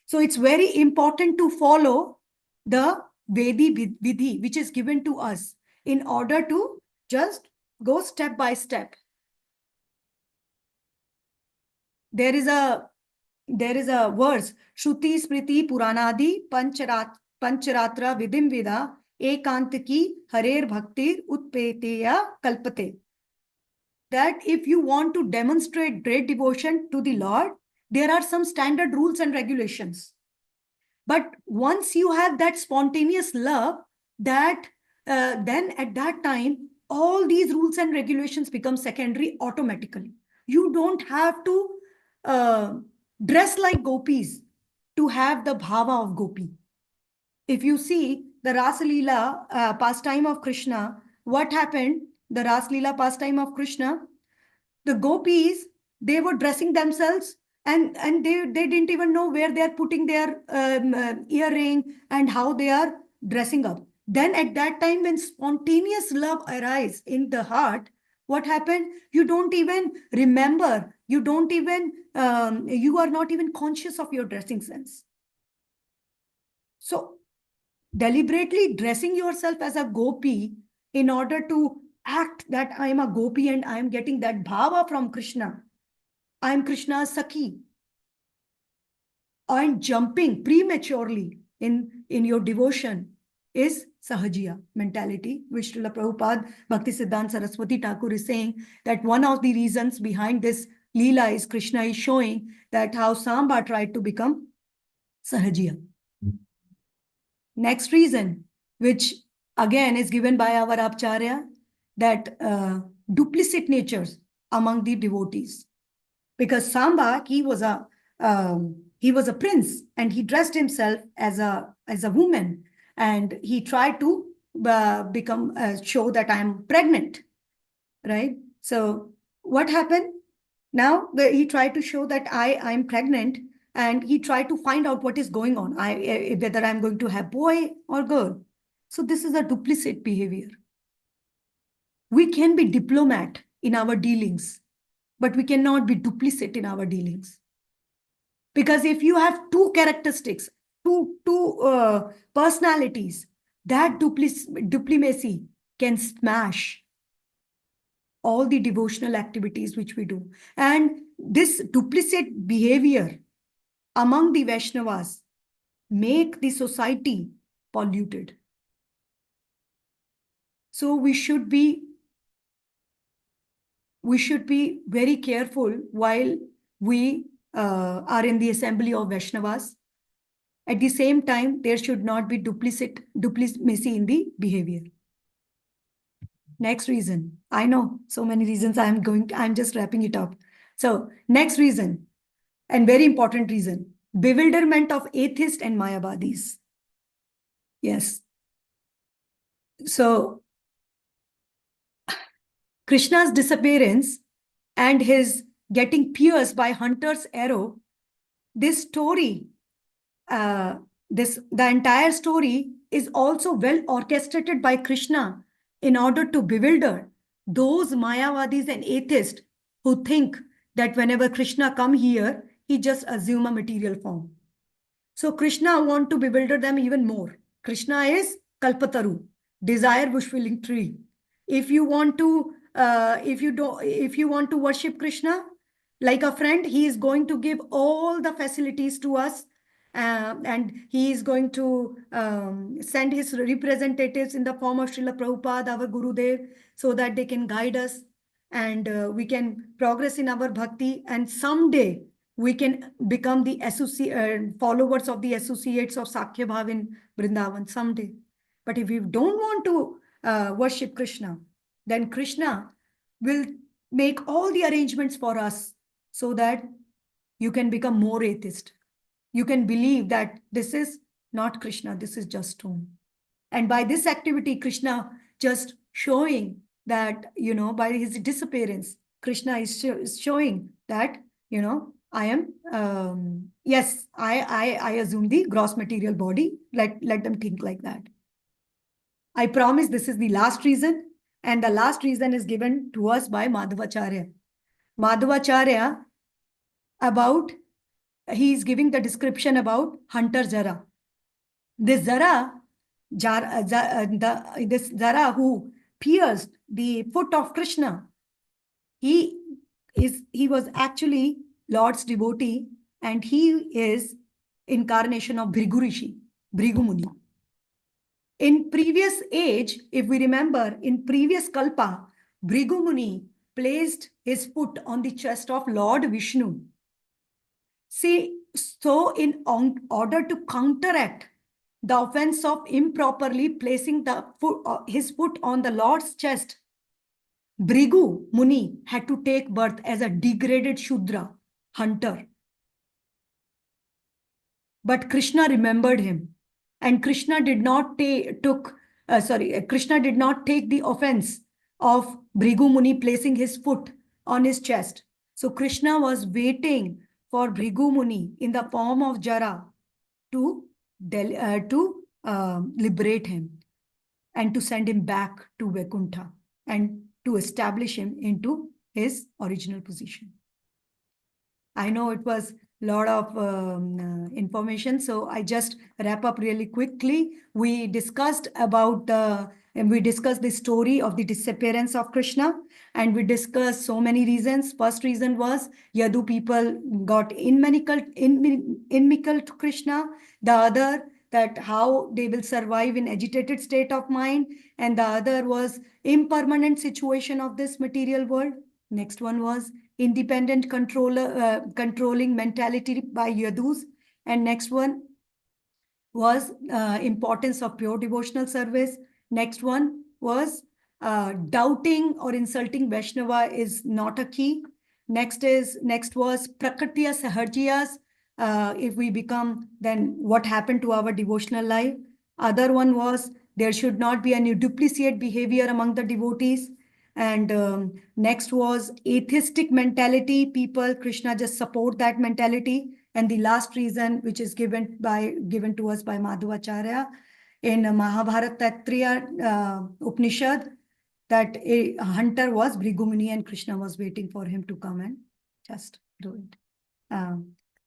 So it's very important to follow the Vedi Vidhi, which is given to us in order to just go step by step. There is a verse, Shruti Smriti Puranadi Pancharatra Vidim Vida Ekantaki Harer Bhaktir Utpeteya Kalpate. That if you want to demonstrate great devotion to the Lord, there are some standard rules and regulations. But once you have that spontaneous love, that then at that time, all these rules and regulations become secondary automatically. You don't have to dress like gopis to have the bhava of gopi. If you see the Rasa Leela pastime of Krishna, what happened? The Rasa Leela pastime of Krishna, the gopis, they were dressing themselves and they didn't even know where they are putting their earring and how they are dressing up. Then at that time, when spontaneous love arises in the heart, what happened? You don't even remember. You don't even, you are not even conscious of your dressing sense. So deliberately dressing yourself as a gopi in order to act that I am a gopi and I am getting that bhava from Krishna. I am Krishna's Sakhi. And jumping prematurely in your devotion is Sahajiya mentality, which Srila Prabhupada Bhaktisiddhanta Saraswati Thakur is saying that one of the reasons behind this Leela is Krishna is showing that how Samba tried to become Sahajiya. Next reason, which again is given by our Acharya, that duplicit natures among the devotees. Because Samba, he was a prince, and he dressed himself as a woman, and he tried to show that I am pregnant, right? So what happened? Now he tried to show that I'm pregnant, and he tried to find out what is going on, whether I'm going to have boy or girl. So this is a duplicit behavior. We can be diplomat in our dealings, but we cannot be duplicit in our dealings. Because if you have two characteristics, two personalities, that diplomacy can smash all the devotional activities which we do. And this duplicit behavior among the Vaishnavas make the society polluted. So we should be very careful while we are in the assembly of Vaishnavas. At the same time, there should not be duplicity in the behavior. Next reason. I know so many reasons. I'm just wrapping it up. So next reason, and very important reason, bewilderment of atheists and Mayavadis. Yes. So Krishna's disappearance and his getting pierced by hunter's arrow, this story, the entire story is also well orchestrated by Krishna in order to bewilder those Mayavadis and atheists who think that whenever Krishna come here, he just assume a material form. So Krishna want to bewilder them even more. Krishna is Kalpataru, desire bush-filling tree. If you want to worship Krishna like a friend, he is going to give all the facilities to us, and he is going to send his representatives in the form of Srila Prabhupada, our Gurudev, so that they can guide us, and we can progress in our bhakti, and someday we can become the followers of the associates of Sakya Bhav in Vrindavan someday. But if we don't want to worship Krishna, then Krishna will make all the arrangements for us so that you can become more atheist. You can believe that this is not Krishna, this is just stone. And by this activity, Krishna just showing that, by his disappearance, Krishna is showing that, I am, yes, I assume the gross material body. Let them think like that. I promise this is the last reason. And the last reason is given to us by Madhavacharya. Madhavacharya, he is giving the description about hunter Jara. This Jara who pierced the foot of Krishna, he was actually Lord's devotee, and he is incarnation of Bhrigu Rishi, Bhrigu Muni. In previous age, if we remember, in previous Kalpa, Bhrigu Muni placed his foot on the chest of Lord Vishnu. See, so in order to counteract the offense of improperly placing his foot on the Lord's chest, Bhrigu Muni had to take birth as a degraded Shudra, hunter. But Krishna remembered him, and Krishna did not take the offense of Bhrigu Muni placing his foot on his chest. So Krishna was waiting for Bhrigu Muni in the form of Jara to liberate him and to send him back to Vaikuntha and to establish him into his original position. I know it was a lot of information, so I just wrap up really quickly. We discussed the story of the disappearance of Krishna, and we discussed so many reasons. First reason was Yadu people got inimical to Krishna. The other, that how they will survive in agitated state of mind. And the other was impermanent situation of this material world. Next one was independent controlling mentality by Yadus. And next one was importance of pure devotional service. Next one was doubting or insulting Vaishnava is not a key. Next was Prakritya Saharjiyas. If we become, then what happened to our devotional life? Other one was there should not be any duplicate behavior among the devotees. And next was atheistic mentality. People, Krishna just support that mentality. And the last reason, which is given to us by Madhvacharya in Mahabharata Taittiriya Upanishad, that a hunter was Bhrigumuni and Krishna was waiting for him to come and just do it.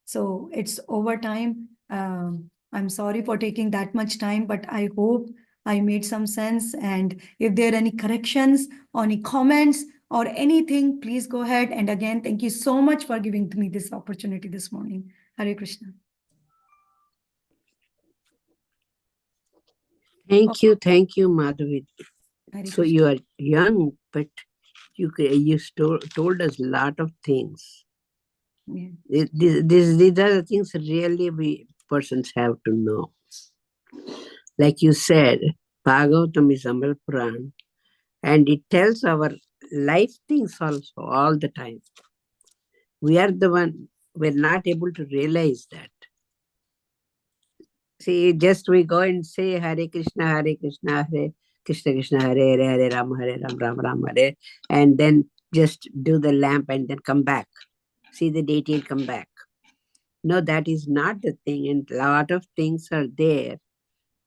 So it's over time. I'm sorry for taking that much time, but I hope I made some sense. And if there are any corrections or any comments or anything, please go ahead. And again, thank you so much for giving me this opportunity this morning. Hare Krishna. Thank you, Madhavi. Hare So Krishna. you are young, but you told us a lot of things. Yeah. These are the things really we persons have to know. Like you said, Bhagavatam is Amar Puran, and it tells our life things also all the time. We are the one, we're not able to realize that. See, just we go and say Hare Krishna, Hare Krishna, Hare Krishna, Krishna, Hare Hare, Hare Ram, Ram, Hare, and then just do the lamp and then come back. See the deity and come back. No, that is not the thing. And a lot of things are there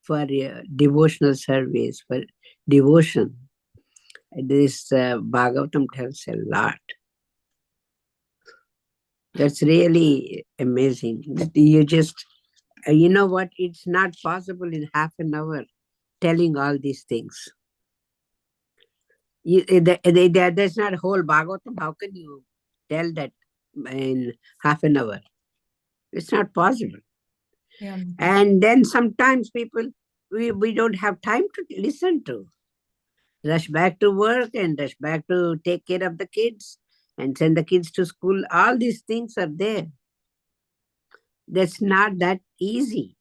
for devotional service, for devotion. This Bhagavatam tells a lot. That's really amazing. You just, you know what, it's not possible in half an hour telling all these things. There's not a whole Bhagavatam. How can you tell that in half an hour? It's not possible. Yeah. And then sometimes people, we don't have time to listen to. Rush back to work and rush back to take care of the kids and send the kids to school. All these things are there. That's not that easy.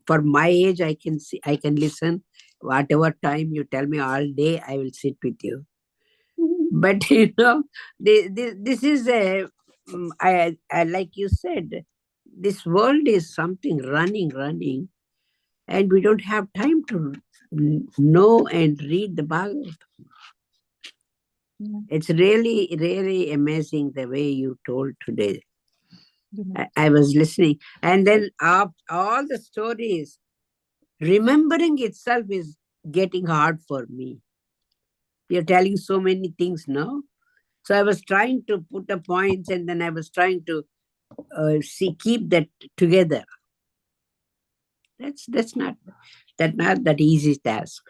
For my age, I can listen. Whatever time you tell me all day, I will sit with you. But you know, this is like you said, this world is something running, and we don't have time to know and read the Bhagavad. Yeah. It's really, really amazing the way you told today. Yeah. I was listening, and then all the stories, remembering itself is getting hard for me. You're telling so many things now. So I was trying to put the points, and then I was trying to keep that together. That's not that easy task.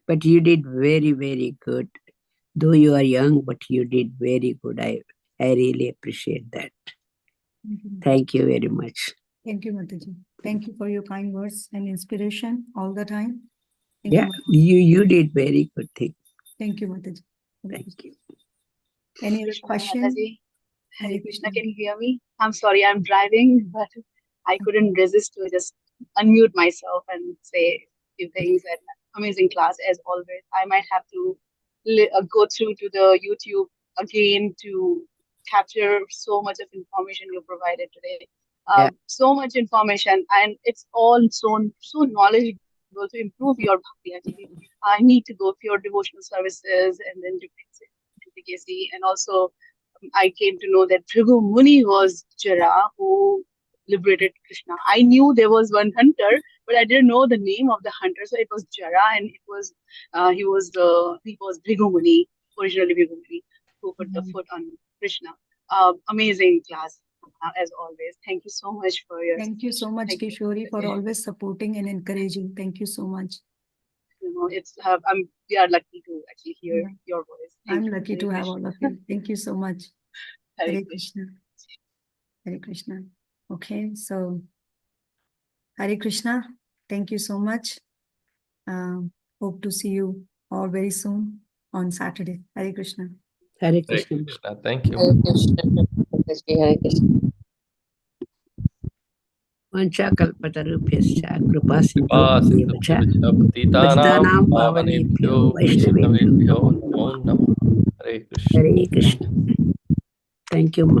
But you did very, very good. Though you are young, but you did very good. I really appreciate that. Thank you very much. Thank you, Mataji. Thank you for your kind words and inspiration all the time. Thank Yeah, you did very good thing. Thank you, Mataji. Thank you. Any other Krishna, question? Mataji. Hare Krishna, can you hear me? I'm sorry, I'm driving, but I couldn't resist to just unmute myself and say a few things. And amazing class as always. I might have to go through to the YouTube again to capture so much of information you provided today. Yeah. So much information, and it's all so knowledgeable to improve your bhakti. Actually, I need to go pure devotional services and then duplicacy, and also I came to know that Bhrigu Muni was Jara who liberated Krishna. I knew there was one hunter, but I didn't know the name of the hunter. So it was Jara, and it was he was Bhrigu Muni, originally Bhrigu Muni, who put the foot on Krishna. Amazing class as always. Thank you so much for your. Thank you so much, Thank you. Kishori, for always supporting and encouraging. Thank you so much. You know, we are lucky to actually hear your voice. I'm lucky to have all of you. Thank you so much. Hare Hare Krishna. Hare Krishna. Okay, so Hare Krishna. Thank you so much. Hope to see you all very soon on Saturday. Hare Krishna. Hare Hare Krishna. Krishna. Thank you. Hare Krishna. Hare Krishna. Vanchakalpatarubhyascha कृपा सिंधु कृपासिन्धुभ्यश्च पतितानां पतितानां पावनेभ्यो पावनेभ्यो वैष्णवेभ्यो वैष्णवेभ्यो नमो नमः. Hare Krishna. Hare Krishna. Thank you, Ma.